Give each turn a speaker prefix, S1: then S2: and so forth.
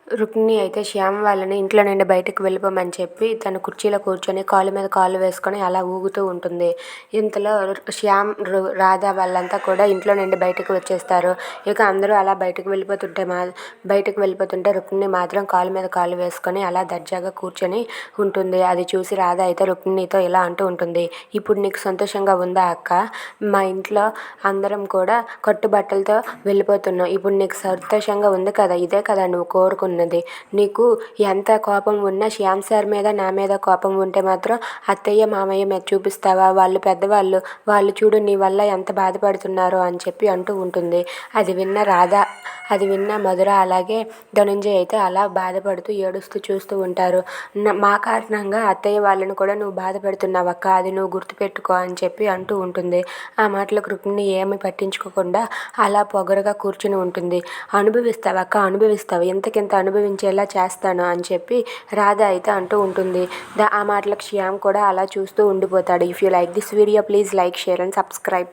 S1: రుక్మిణి అయితే శ్యామ్ వాళ్ళని ఇంట్లో నుండి బయటకు వెళ్ళిపోమని చెప్పి తన కుర్చీలో కూర్చొని కాలు మీద కాలు వేసుకొని అలా ఊగుతూ ఉంటుంది. ఇంతలో శ్యామ్, రాధ వాళ్ళంతా కూడా ఇంట్లో నుండి బయటకు వచ్చేస్తారు. ఇక అందరూ అలా బయటకు వెళ్ళిపోతుంటే రుక్మిణి మాత్రం కాలు మీద కాలు వేసుకొని అలా దర్జాగా కూర్చొని ఉంటుంది. అది చూసి రాధ అయితే రుక్మిణితో ఇలా అంటూ ఉంటుంది, ఇప్పుడు నీకు సంతోషంగా ఉందా అక్క? మా ఇంట్లో అందరం కూడా కట్టుబట్టలతో వెళ్ళిపోతున్నాం. ఇప్పుడు నీకు సంతోషంగా ఉంది కదా? ఇదే కదా నువ్వు కోరుకున్నది. నీకు ఎంత కోపం ఉన్నా శ్యామ్ సార్ మీద, నా మీద కోపం ఉంటే మాత్రం అత్తయ్య, మామయ్య మీద చూపిస్తావా? వాళ్ళు పెద్దవాళ్ళు, వాళ్ళు చూడు నీ వల్ల ఎంత బాధపడుతున్నారో అని చెప్పి అంటూ ఉంటుంది. అది విన్న మధుర అలాగే ధనుంజయ్ అయితే అలా బాధపడుతూ ఏడుస్తూ చూస్తూ ఉంటారు. మా కారణంగా అత్తయ్య వాళ్ళని కూడా నువ్వు బాధపెడుతున్నావు అక్క, అది నువ్వు గుర్తుపెట్టుకో అని చెప్పి అంటూ ఉంటుంది. ఆ మాటలకు రుక్మిణి ఏమి పట్టించుకోకుండా అలా పొగరుగా కూర్చుని ఉంటుంది. అనుభవిస్తావు అక్క, అనుభవిస్తావు, ఇంతకింత అనుభవించేలా చేస్తాను అని చెప్పి రాధ అయితే అంటూ ఉంటుంది. ఆ మాటలకు శ్యామ్ కూడా అలా చూస్తూ ఉండిపోతాడు. If you like this video please like, share and subscribe.